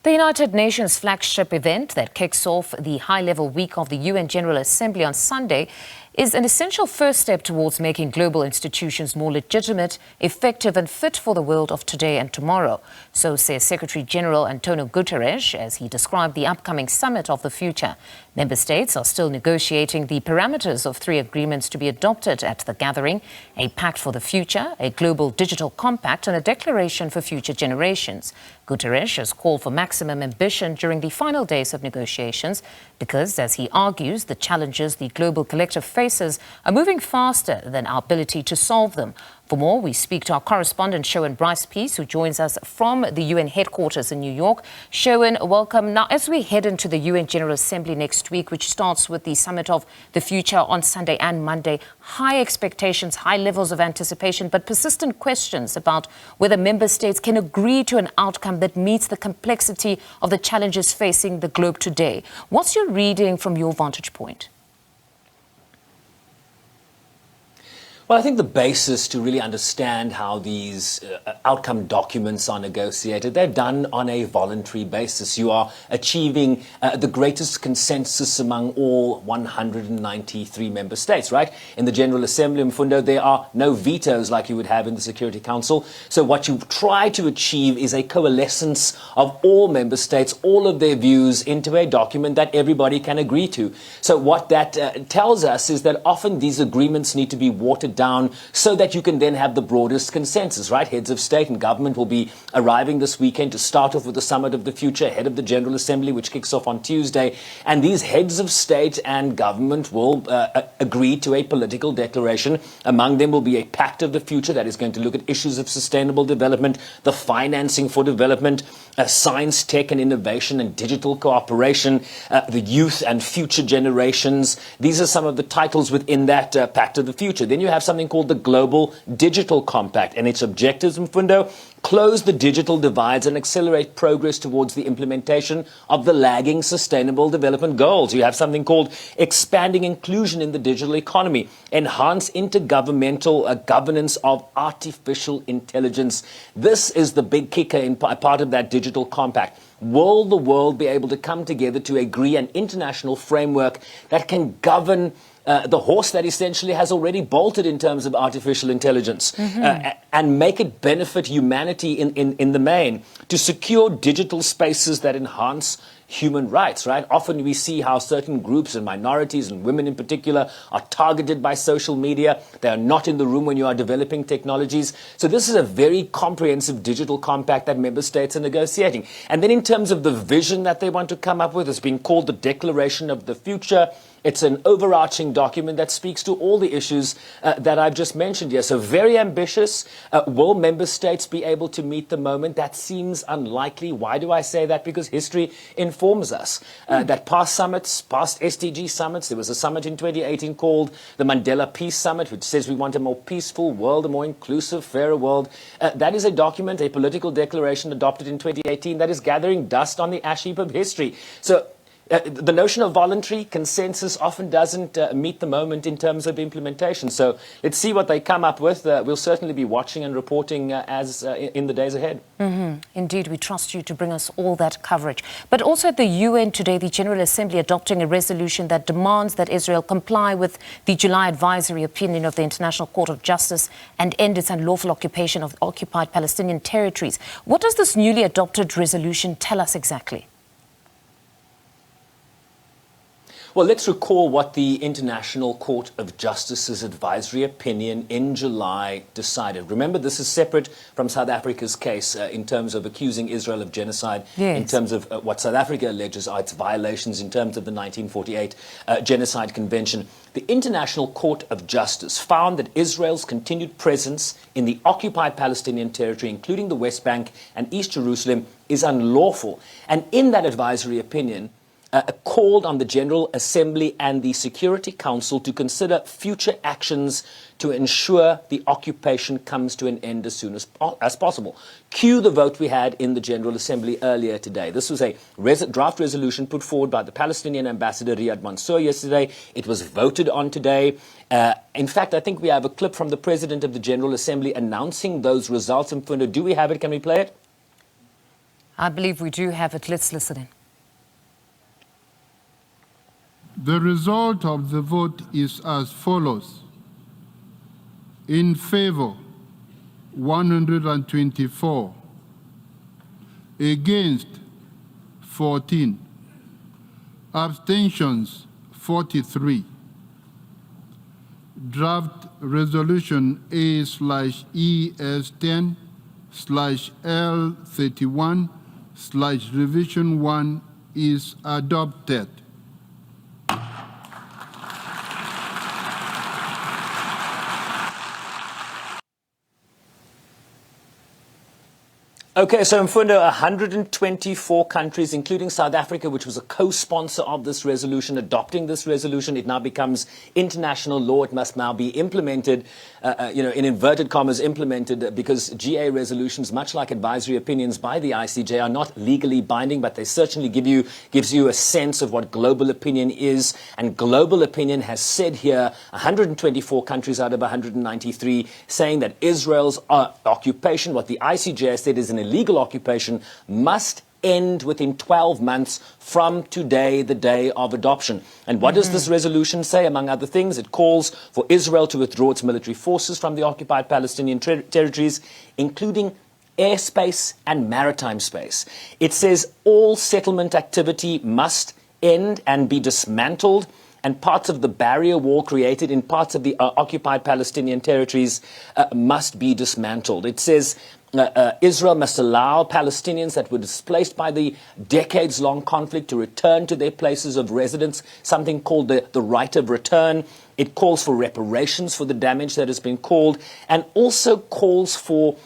The United Nations flagship event that kicks off the high-level week of the UN General Assembly on Sunday is an essential first step towards making global institutions more legitimate, effective and fit for the world of today and tomorrow. So says Secretary General Antonio Guterres as he described the upcoming summit of the future. Member states are still negotiating the parameters of 3 agreements to be adopted at the gathering: a Pact for the Future, a Global Digital Compact and a Declaration for Future Generations. Guterres has called for maximum ambition during the final days of negotiations because, as he argues, the challenges the global collective faces are moving faster than our ability to solve them. For more, we speak to our correspondent, Sherwin Bryce-Peace, who joins us from the UN headquarters in New York. Sherwin, welcome. Now, as we head into the UN General Assembly next week, which starts with the Summit of the Future on Sunday and Monday, high expectations, high levels of anticipation, but persistent questions about whether member states can agree to an outcome that meets the complexity of the challenges facing the globe today. What's your reading from your vantage point? Well, I think the basis to really understand how these outcome documents are negotiated, they're done on a voluntary basis. You are achieving the greatest consensus among all 193 member states, right? In the General Assembly, Mfundo, there are no vetoes like you would have in the Security Council. So what you try to achieve is a coalescence of all member states, all of their views into a document that everybody can agree to. So what that tells us is that often these agreements need to be watered down so that you can then have the broadest consensus, right? Heads of state and government will be arriving this weekend to start off with the Summit of the Future ahead of the General Assembly, which kicks off on Tuesday. And these heads of state and government will agree to a political declaration. Among them will be a Pact of the Future that is going to look at issues of sustainable development, the financing for development, science, tech and innovation and digital cooperation, the youth and future generations. These are some of the titles within that Pact of the Future. Then you have something called the Global Digital Compact, and its objectives, Mfundo: close the digital divides and accelerate progress towards the implementation of the lagging Sustainable Development Goals. You have something called expanding inclusion in the digital economy, enhance intergovernmental governance of artificial intelligence. This is the big kicker in part of that digital compact. Will the world be able to come together to agree an international framework that can govern the horse that essentially has already bolted in terms of artificial intelligence, and make it benefit humanity in the main, to secure digital spaces that enhance human rights, right? Often we see how certain groups and minorities and women in particular are targeted by social media. They are not in the room when you are developing technologies. So this is a very comprehensive digital compact that member states are negotiating. And then in terms of the vision that they want to come up with, it's been called the Declaration of the Future. It's an overarching document that speaks to all the issues that I've just mentioned here. So very ambitious. Will member states be able to meet the moment? That seems unlikely. Why do I say that? Because history informs us that past summits, past SDG summits, there was a summit in 2018 called the Mandela Peace Summit, which says we want a more peaceful world, a more inclusive, fairer world. That is a document, a political declaration adopted in 2018 that is gathering dust on the ash heap of history. So the notion of voluntary consensus often doesn't meet the moment in terms of implementation. So let's see what they come up with. We'll certainly be watching and reporting in the days ahead. Indeed, we trust you to bring us all that coverage. But also at the UN today, the General Assembly adopting a resolution that demands that Israel comply with the July advisory opinion of the International Court of Justice and end its unlawful occupation of occupied Palestinian territories. What does this newly adopted resolution tell us exactly? Well, let's recall what the International Court of Justice's advisory opinion in July decided. Remember, this is separate from South Africa's case in terms of accusing Israel of genocide, in terms of what South Africa alleges are its violations in terms of the 1948 Genocide Convention. The International Court of Justice found that Israel's continued presence in the occupied Palestinian territory, including the West Bank and East Jerusalem, is unlawful. And in that advisory opinion, called on the General Assembly and the Security Council to consider future actions to ensure the occupation comes to an end as soon as possible. Cue the vote we had in the General Assembly earlier today. This was a draft resolution put forward by the Palestinian ambassador Riyad Mansour yesterday. It was voted on today. In fact, I think we have a clip from the President of the General Assembly announcing those results. Mfundo, do we have it? Can we play it? I believe we do have it. Let's listen in. The result of the vote is as follows. In favor, 124. Against, 14. Abstentions, 43. Draft Resolution A/ES10/L31/Revision 1 is adopted. Okay, so Mfundo, 124 countries, including South Africa, which was a co-sponsor of this resolution, adopting this resolution. It now becomes international law. It must now be implemented, in inverted commas, implemented, because GA resolutions, much like advisory opinions by the ICJ, are not legally binding, but they certainly gives you a sense of what global opinion is. And global opinion has said here, 124 countries out of 193, saying that Israel's occupation, what the ICJ has said is an illegal occupation, must end within 12 months from today, the day of adoption. And what does this resolution say? Among other things, it calls for Israel to withdraw its military forces from the occupied Palestinian territories, including airspace and maritime space. It says all settlement activity must end and be dismantled, and parts of the barrier wall created in parts of the occupied Palestinian territories must be dismantled. It says Israel must allow Palestinians that were displaced by the decades-long conflict to return to their places of residence, something called the right of return. It calls for reparations for the damage that has been caused, and also calls for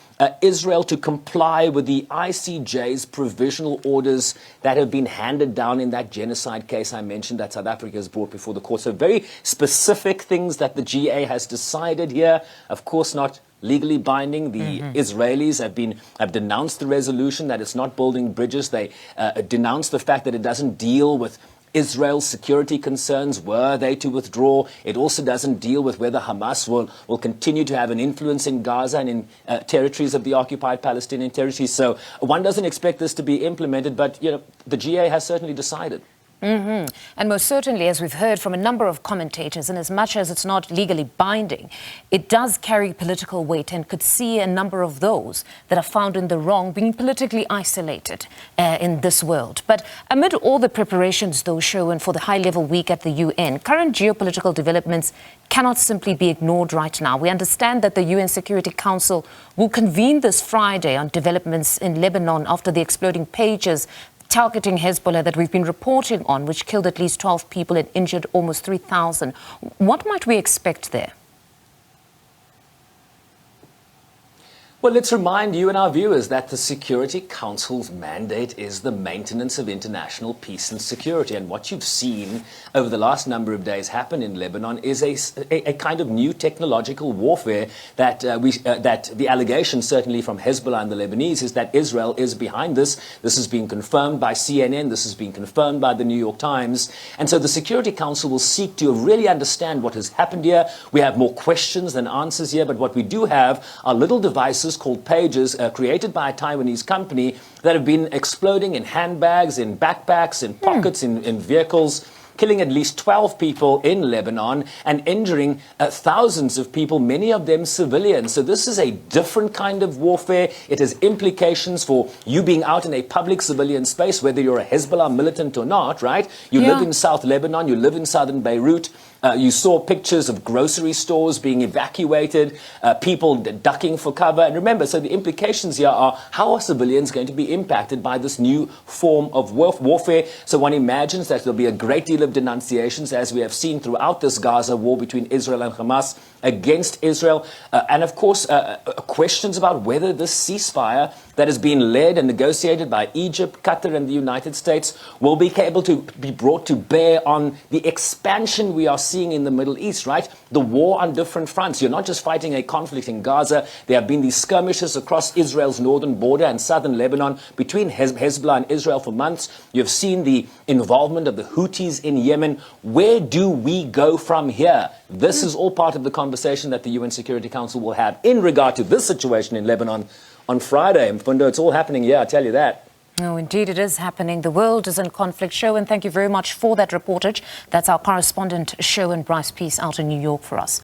Israel to comply with the ICJ's provisional orders that have been handed down in that genocide case I mentioned that South Africa has brought before the court. So very specific things that the GA has decided here. Of course, not legally binding. The Israelis have denounced the resolution, that it's not building bridges. They denounced the fact that it doesn't deal with Israel's security concerns were they to withdraw. It also doesn't deal with whether Hamas will continue to have an influence in Gaza and in territories of the occupied Palestinian territories. So one doesn't expect this to be implemented, but the GA has certainly decided. And most certainly, as we've heard from a number of commentators, and as much as it's not legally binding, it does carry political weight, and could see a number of those that are found in the wrong being politically isolated in this world. But amid all the preparations, though, shown for the high-level week at the UN, current geopolitical developments cannot simply be ignored right now. We understand that the UN Security Council will convene this Friday on developments in Lebanon after the exploding pages targeting Hezbollah that we've been reporting on, which killed at least 12 people and injured almost 3,000. What might we expect there? Well, let's remind you and our viewers that the Security Council's mandate is the maintenance of international peace and security. And what you've seen over the last number of days happen in Lebanon is a kind of new technological warfare that that the allegation, certainly from Hezbollah and the Lebanese, is that Israel is behind this. This has been confirmed by CNN. This has been confirmed by the New York Times. And so the Security Council will seek to really understand what has happened here. We have more questions than answers here, but what we do have are little devices called pages created by a Taiwanese company that have been exploding in handbags, in backpacks, in pockets, in vehicles, killing at least 12 people in Lebanon and injuring thousands of people, many of them civilians. So this is a different kind of warfare. It has implications for you being out in a public civilian space, whether you're a Hezbollah militant or not, right? You live in South Lebanon, you live in southern Beirut. You saw pictures of grocery stores being evacuated, people ducking for cover. And remember, so the implications here are, how are civilians going to be impacted by this new form of warfare? So one imagines that there'll be a great deal of denunciations, as we have seen throughout this Gaza war between Israel and Hamas against Israel. And of course, questions about whether this ceasefire that has been led and negotiated by Egypt, Qatar and the United States will be able to be brought to bear on the expansion we are seeing in the Middle East, right? The war on different fronts. You're not just fighting a conflict in Gaza. There have been these skirmishes across Israel's northern border and southern Lebanon between Hezbollah and Israel for months. You've seen the involvement of the Houthis in Yemen. Where do we go from here? This is all part of the conversation that the UN Security Council will have in regard to this situation in Lebanon on Friday. Mfundo, it's all happening here, I tell you that. No, indeed, it is happening. The world is in conflict. Sherwin, thank you very much for that reportage. That's our correspondent, Sherwin Bryce Peace, out in New York for us.